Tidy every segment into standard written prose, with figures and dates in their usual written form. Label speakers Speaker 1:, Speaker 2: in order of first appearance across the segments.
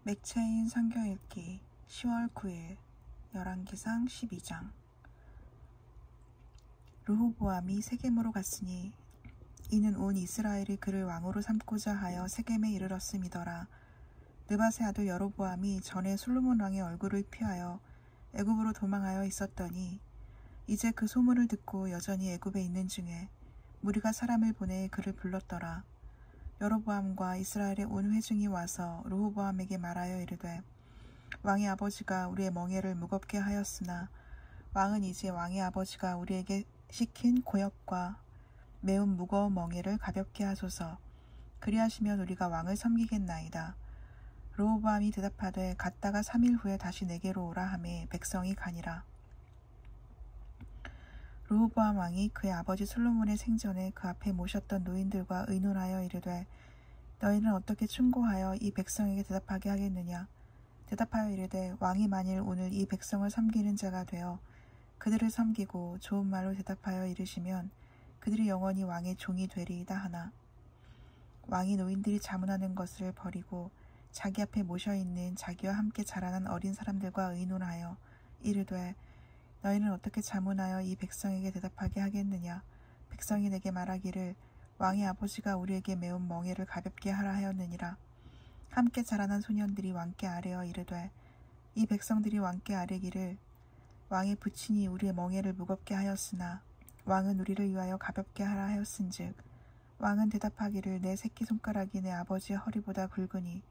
Speaker 1: 맥체인 선교읽기 10월 9일 열왕기상 12장. 르호보암이 세겜으로 갔으니 이는 온 이스라엘이 그를 왕으로 삼고자 하여 세겜에 이르렀음이더라. 느밧의 아들 여로보암이 전에 솔로몬 왕의 얼굴을 피하여 애굽으로 도망하여 있었더니 이제 그 소문을 듣고 여전히 애굽에 있는 중에 무리가 사람을 보내 그를 불렀더라. 여로보암과 이스라엘의 온 회중이 와서 르호보암에게 말하여 이르되 왕의 아버지가 우리의 멍에를 무겁게 하였으나 왕은 이제 왕의 아버지가 우리에게 시킨 고역과 매우 무거운 멍에를 가볍게 하소서. 그리하시면 우리가 왕을 섬기겠나이다. 르호보암이 대답하되 갔다가 3일 후에 다시 내게로 오라 하매 백성이 가니라. 르호보암 왕이 그의 아버지 솔로몬의 생전에 그 앞에 모셨던 노인들과 의논하여 이르되 너희는 어떻게 충고하여 이 백성에게 대답하게 하겠느냐. 대답하여 이르되 왕이 만일 오늘 이 백성을 섬기는 자가 되어 그들을 섬기고 좋은 말로 대답하여 이르시면 그들이 영원히 왕의 종이 되리이다 하나. 왕이 노인들이 자문하는 것을 버리고 자기 앞에 모셔있는 자기와 함께 자라난 어린 사람들과 의논하여 이르되 너희는 어떻게 자문하여 이 백성에게 대답하게 하겠느냐. 백성이 내게 말하기를 왕의 아버지가 우리에게 매운 멍에를 가볍게 하라 하였느니라. 함께 자라난 소년들이 왕께 아뢰어 이르되 이 백성들이 왕께 아뢰기를 왕의 부친이 우리의 멍에를 무겁게 하였으나 왕은 우리를 위하여 가볍게 하라 하였은즉 왕은 대답하기를 내 새끼손가락이 내 아버지의 허리보다 굵으니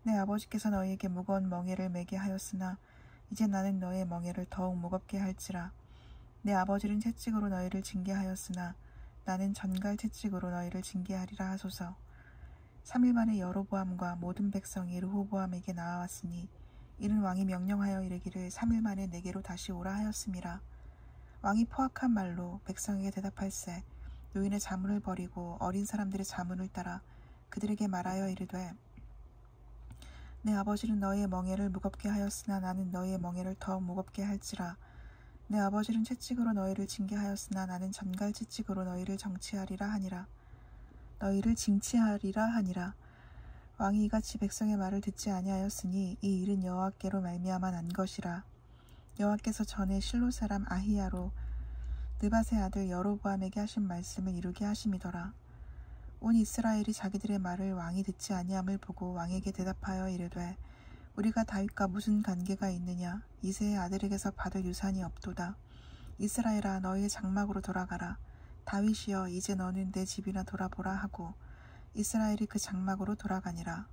Speaker 1: 내 아버지께서 너희에게 무거운 멍에를 매게 하였으나 이제 나는 너의 멍에를 더욱 무겁게 할지라. 내 아버지는 채찍으로 너희를 징계하였으나 나는 전갈 채찍으로 너희를 징계하리라 하소서. 3일 만에 여로보암과 모든 백성이 르호보암에게 나아왔으니 이는 왕이 명령하여 이르기를 3일 만에 내게로 다시 오라 하였음이라. 왕이 포악한 말로 백성에게 대답할세 노인의 자문을 버리고 어린 사람들의 자문을 따라 그들에게 말하여 이르되 내 아버지는 너희의 멍에를 무겁게 하였으나 나는 너희의 멍에를 더 무겁게 할지라. 내 아버지는 채찍으로 너희를 징계하였으나 나는 전갈 채찍으로 너희를 정치하리라 하니라. 너희를 징치하리라 하니라. 왕이 이같이 백성의 말을 듣지 아니하였으니 이 일은 여호와께로 말미암아 난 것이라. 여호와께서 전에 실로 사람 아히야로 느밧의 아들 여로보암에게 하신 말씀을 이루게 하심이더라. 온 이스라엘이 자기들의 말을 왕이 듣지 아니함을 보고 왕에게 대답하여 이르되 우리가 다윗과 무슨 관계가 있느냐. 이새의 아들에게서 받을 유산이 없도다. 이스라엘아 너희의 장막으로 돌아가라. 다윗이여 이제 너는 내 집이나 돌아보라 하고 이스라엘이 그 장막으로 돌아가니라.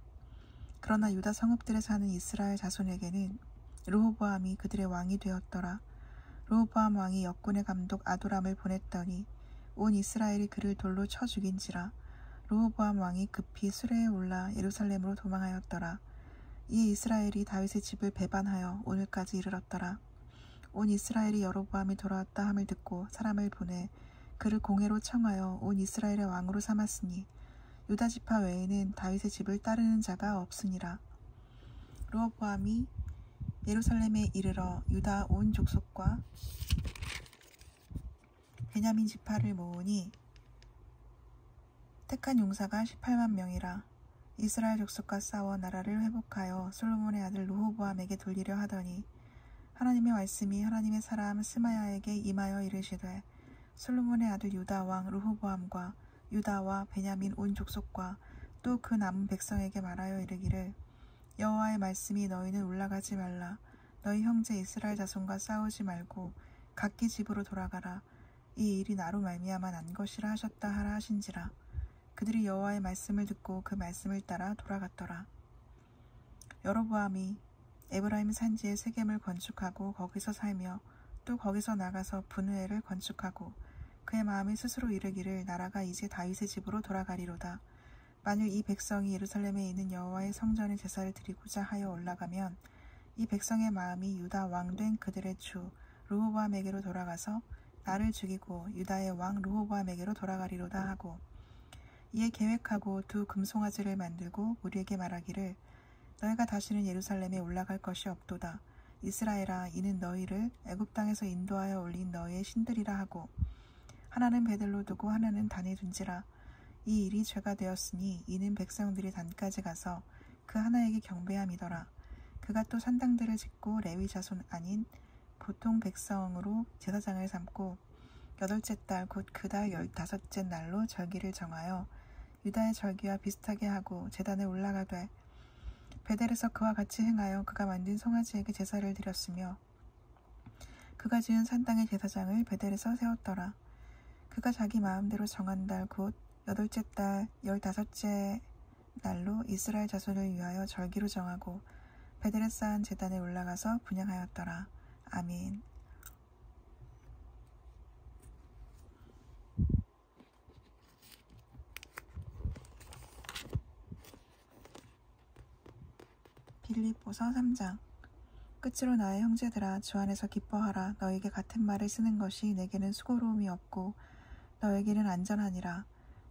Speaker 1: 그러나 유다 성읍들에 사는 이스라엘 자손에게는 르호보암이 그들의 왕이 되었더라. 르호보암 왕이 역군의 감독 아도람을 보냈더니 온 이스라엘이 그를 돌로 쳐 죽인지라. 르호보암 왕이 급히 수레에 올라 예루살렘으로 도망하였더라. 이에 이스라엘이 다윗의 집을 배반하여 오늘까지 이르렀더라. 온 이스라엘이 여로보암이 돌아왔다 함을 듣고 사람을 보내 그를 공회로 청하여 온 이스라엘의 왕으로 삼았으니 유다 지파 외에는 다윗의 집을 따르는 자가 없으니라. 르호보암이 예루살렘에 이르러 유다 온 족속과 베냐민 지파를 모으니 택한 용사가 18만 명이라. 이스라엘 족속과 싸워 나라를 회복하여 솔로몬의 아들 르호보암에게 돌리려 하더니 하나님의 말씀이 하나님의 사람 스마야에게 임하여 이르시되 솔로몬의 아들 유다 왕 르호보암과 유다와 베냐민 온 족속과 또 그 남은 백성에게 말하여 이르기를 여호와의 말씀이 너희는 올라가지 말라. 너희 형제 이스라엘 자손과 싸우지 말고 각기 집으로 돌아가라. 이 일이 나로 말미암아 난 것이라 하셨다 하라 하신지라. 그들이 여호와의 말씀을 듣고 그 말씀을 따라 돌아갔더라. 여로보암이 에브라임 산지에 세겜을 건축하고 거기서 살며 또 거기서 나가서 분회를 건축하고 그의 마음이 스스로 이르기를 나라가 이제 다윗의 집으로 돌아가리로다. 만일 이 백성이 예루살렘에 있는 여호와의 성전에 제사를 드리고자 하여 올라가면 이 백성의 마음이 유다 왕 된 그들의 주 르호보암에게로 돌아가서 나를 죽이고 유다의 왕 르호보암에게로 돌아가리로다 하고 이에 계획하고 두 금송아지를 만들고 우리에게 말하기를 너희가 다시는 예루살렘에 올라갈 것이 없도다. 이스라엘아 이는 너희를 애굽 땅에서 인도하여 올린 너희의 신들이라 하고 하나는 베들로 두고 하나는 단에 둔지라. 이 일이 죄가 되었으니 이는 백성들이 단까지 가서 그 하나에게 경배함이더라. 그가 또 산당들을 짓고 레위 자손 아닌 보통 백성으로 제사장을 삼고 8째 달 곧 그 달 15째 날로 절기를 정하여 유다의 절기와 비슷하게 하고 제단에 올라가되 베델에서 그와 같이 행하여 그가 만든 송아지에게 제사를 드렸으며 그가 지은 산당의 제사장을 베델에서 세웠더라. 그가 자기 마음대로 정한 달 곧 8째 달 15째 날로 이스라엘 자손을 위하여 절기로 정하고 베델에 쌓은 제단에 올라가서 분향하였더라. 아멘. 빌립보서 3장. 끝으로 나의 형제들아, 주 안에서 기뻐하라. 너에게 같은 말을 쓰는 것이 내게는 수고로움이 없고 너에게는 안전하니라.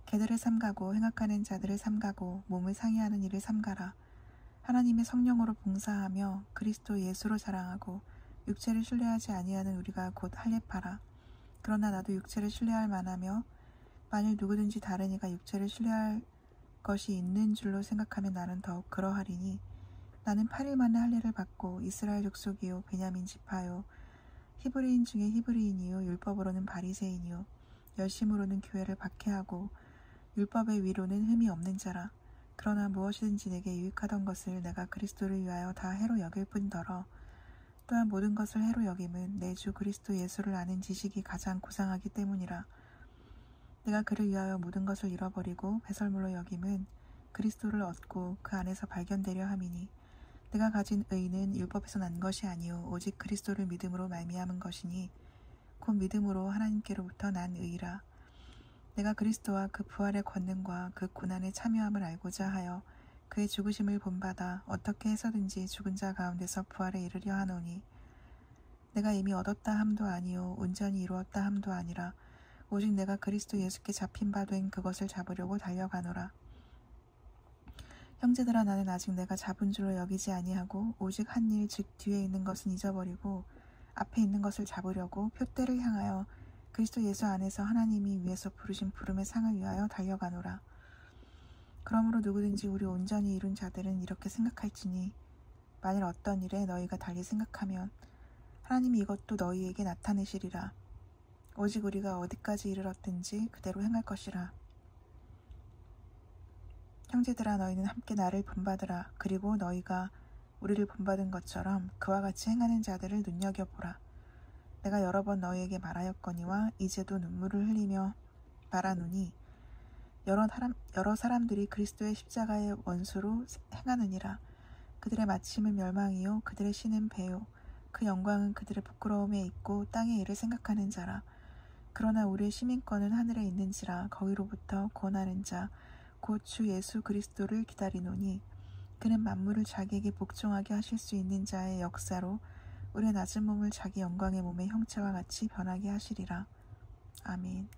Speaker 1: 개들을 삼가고 행악하는 자들을 삼가고 몸을 상해하는 일을 삼가라. 하나님의 성령으로 봉사하며 그리스도 예수로 자랑하고 육체를 신뢰하지 아니하는 우리가 곧 할례파라. 그러나 나도 육체를 신뢰할 만하며 만일 누구든지 다른 이가 육체를 신뢰할 것이 있는 줄로 생각하면 나는 더욱 그러하리니 나는 8일 만에 할례를 받고 이스라엘 족속이요 베냐민 지파요 히브리인 중에 히브리인이요 율법으로는 바리새인이요 열심으로는 교회를 박해하고 율법의 위로는 흠이 없는 자라. 그러나 무엇이든지 내게 유익하던 것을 내가 그리스도를 위하여 다 해로 여길 뿐더러 또한 모든 것을 해로 여김은 내 주 그리스도 예수를 아는 지식이 가장 고상하기 때문이라. 내가 그를 위하여 모든 것을 잃어버리고 배설물로 여김은 그리스도를 얻고 그 안에서 발견되려 함이니 내가 가진 의는 율법에서 난 것이 아니요 오직 그리스도를 믿음으로 말미암은 것이니 곧 믿음으로 하나님께로부터 난 의라. 내가 그리스도와 그 부활의 권능과 그 고난에 참여함을 알고자 하여 그의 죽으심을 본받아 어떻게 해서든지 죽은 자 가운데서 부활에 이르려 하노니 내가 이미 얻었다 함도 아니요 온전히 이루었다 함도 아니라 오직 내가 그리스도 예수께 잡힌 바 된 그것을 잡으려고 달려가노라. 형제들아, 나는 아직 내가 잡은 줄로 여기지 아니하고 오직 한 일 즉 뒤에 있는 것은 잊어버리고 앞에 있는 것을 잡으려고 표대를 향하여 그리스도 예수 안에서 하나님이 위에서 부르신 부름의 상을 위하여 달려가노라. 그러므로 누구든지 우리 온전히 이룬 자들은 이렇게 생각할지니 만일 어떤 일에 너희가 달리 생각하면 하나님이 이것도 너희에게 나타내시리라. 오직 우리가 어디까지 이르렀든지 그대로 행할 것이라. 형제들아, 너희는 함께 나를 본받으라. 그리고 너희가 우리를 본받은 것처럼 그와 같이 행하는 자들을 눈여겨보라. 내가 여러 번 너희에게 말하였거니와 이제도 눈물을 흘리며 말하노니 여러 사람들이 그리스도의 십자가의 원수로 행하느니라. 그들의 마침은 멸망이요 그들의 신은 배요 그 영광은 그들의 부끄러움에 있고 땅의 일을 생각하는 자라. 그러나 우리의 시민권은 하늘에 있는지라. 거기로부터 권하는 자 곧 주 예수 그리스도를 기다리노니 그는 만물을 자기에게 복종하게 하실 수 있는 자의 역사로 우리의 낮은 몸을 자기 영광의 몸의 형체와 같이 변하게 하시리라. 아멘.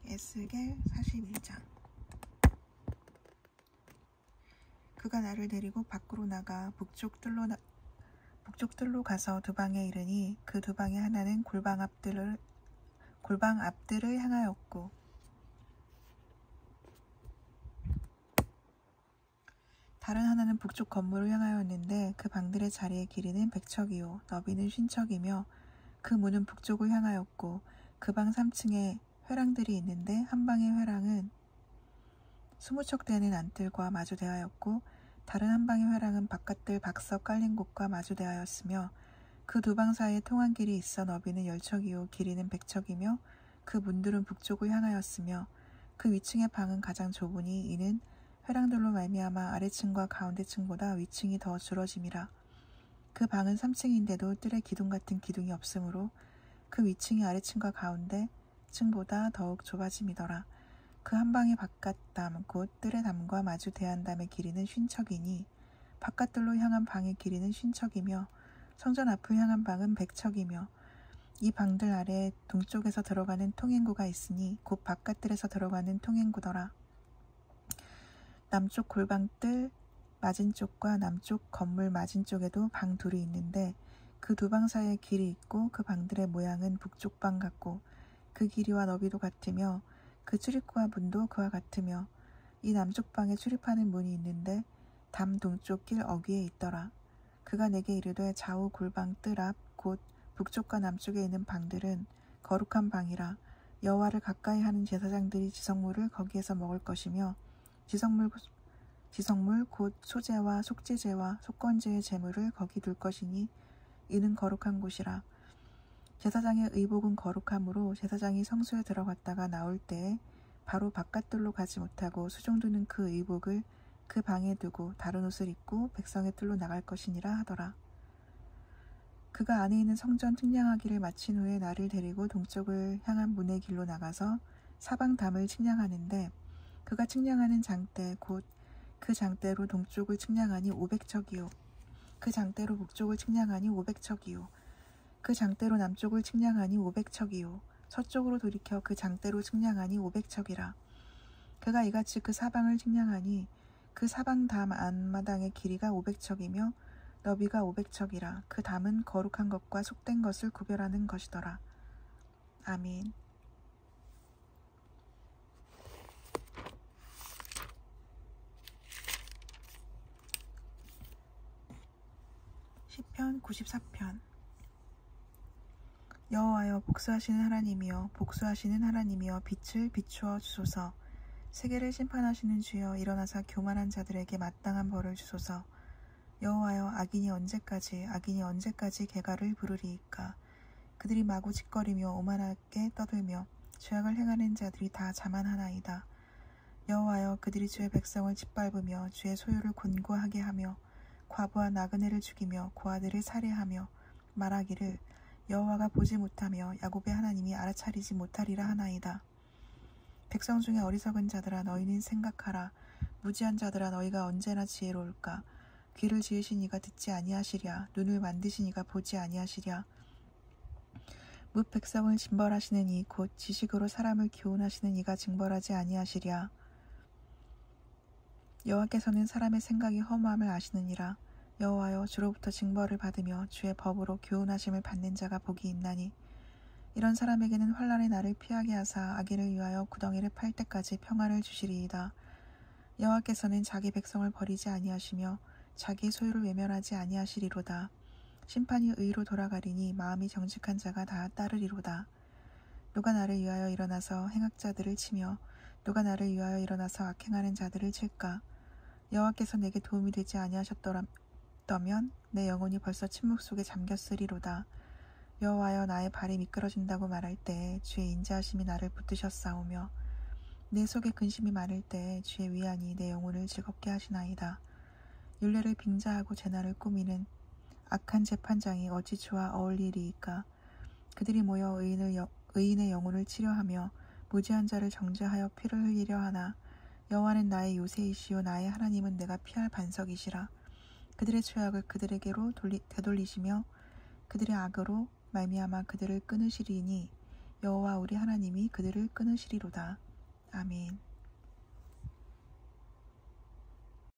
Speaker 1: 에스겔 41장. 그가 나를 데리고 밖으로 나가 북쪽 뜰로 가서 두방에 이르니 그 두방의 하나는 골방 앞들을 향하였고 다른 하나는 북쪽 건물을 향하였는데 그 방들의 자리의 길이는 100척이요 너비는 50척이며 그 문은 북쪽을 향하였고 그 방 3층에 회랑들이 있는데 한 방의 회랑은 20척 되는 안뜰과 마주대하였고 다른 한 방의 회랑은 바깥뜰 박석 깔린 곳과 마주대하였으며 그 두 방 사이에 통한 길이 있어 너비는 10척이요 길이는 100척이며 그 문들은 북쪽을 향하였으며 그 위층의 방은 가장 좁으니 이는 회랑들로 말미암아 아래층과 가운데층보다 위층이 더 줄어짐이라. 그 방은 3층인데도 뜰에 기둥 같은 기둥이 없으므로 그 위층이 아래층과 가운데 층보다 더욱 좁아짐이더라. 그 한 방의 바깥담 곧 뜰의 담과 마주 대한담의 길이는 50척이니 바깥뜰로 향한 방의 길이는 50척이며 성전 앞을 향한 방은 100척이며 이 방들 아래에 동쪽에서 들어가는 통행구가 있으니 곧 바깥들에서 들어가는 통행구더라. 남쪽 골방뜰 맞은쪽과 남쪽 건물 맞은쪽에도 방 둘이 있는데 그 두 방 사이에 길이 있고 그 방들의 모양은 북쪽 방 같고 그 길이와 너비도 같으며 그 출입구와 문도 그와 같으며 이 남쪽 방에 출입하는 문이 있는데 담 동쪽 길 어귀에 있더라. 그가 내게 이르되 좌우 골방 뜰 앞 곧 북쪽과 남쪽에 있는 방들은 거룩한 방이라. 여호와를 가까이 하는 제사장들이 지성물을 거기에서 먹을 것이며 지성물 곧 소제와 속죄제와 속건제의 제물을 거기 둘 것이니 이는 거룩한 곳이라. 제사장의 의복은 거룩함으로 제사장이 성소에 들어갔다가 나올 때에 바로 바깥들로 가지 못하고 수종드는 그 의복을 그 방에 두고 다른 옷을 입고 백성의 뜰로 나갈 것이니라 하더라. 그가 안에 있는 성전 측량하기를 마친 후에 나를 데리고 동쪽을 향한 문의 길로 나가서 사방 담을 측량하는데 그가 측량하는 장대 곧 그 장대로 동쪽을 측량하니 500척이요 그 장대로 북쪽을 측량하니 500척이요 그 장대로 남쪽을 측량하니 500척이요 서쪽으로 돌이켜 그 장대로 측량하니 500척이라. 그가 이같이 그 사방을 측량하니 그 사방 담 안마당의 길이가 500척이며 너비가 500척이라. 그 담은 거룩한 것과 속된 것을 구별하는 것이더라. 아멘. 시편 94편. 여호와여 복수하시는 하나님이여 복수하시는 하나님이여 빛을 비추어 주소서. 세계를 심판하시는 주여 일어나사 교만한 자들에게 마땅한 벌을 주소서. 여호와여 악인이 언제까지 개가를 부르리이까. 그들이 마구 짓거리며 오만하게 떠들며 죄악을 행하는 자들이 다 자만하나이다. 여호와여 그들이 주의 백성을 짓밟으며 주의 소유를 곤고하게 하며 과부와 나그네를 죽이며 고아들을 살해하며 말하기를 여호와가 보지 못하며 야곱의 하나님이 알아차리지 못하리라 하나이다. 백성 중에 어리석은 자들아 너희는 생각하라. 무지한 자들아 너희가 언제나 지혜로울까. 귀를 지으신 이가 듣지 아니하시랴. 눈을 만드신 이가 보지 아니하시랴. 뭇 백성을 징벌하시는 이 곧 지식으로 사람을 교훈하시는 이가 징벌하지 아니하시랴. 여호와께서는 사람의 생각이 허무함을 아시느니라. 여호와여 주로부터 징벌을 받으며 주의 법으로 교훈하심을 받는 자가 복이 있나니 이런 사람에게는 환난의 날을 피하게 하사 악인을 위하여 구덩이를 팔 때까지 평안을 주시리이다. 여호와께서는 자기 백성을 버리지 아니하시며 자기 소유를 외면하지 아니하시리로다. 심판이 의로 돌아가리니 마음이 정직한 자가 다 따르리로다. 누가 나를 위하여 일어나서 행악자들을 치며 누가 나를 위하여 일어나서 악행하는 자들을 칠까. 여호와께서 내게 도움이 되지 아니하셨더면 내 영혼이 벌써 침묵 속에 잠겼으리로다. 여호와여 나의 발이 미끄러진다고 말할 때에 주의 인자하심이 나를 붙드셨사오며 내 속에 근심이 많을 때에 주의 위안이 내 영혼을 즐겁게 하시나이다. 율례를 빙자하고 재난을 꾸미는 악한 재판장이 어찌 주와 어울리리이까. 그들이 모여 의인의 영혼을 치려하며 무지한 자를 정죄하여 피를 흘리려 하나 여호와는 나의 요새이시요 나의 하나님은 내가 피할 반석이시라. 그들의 죄악을 그들에게로 되돌리시며 그들의 악으로 말미암아 그들을 끊으시리니 여호와 우리 하나님이 그들을 끊으시리로다. 아멘.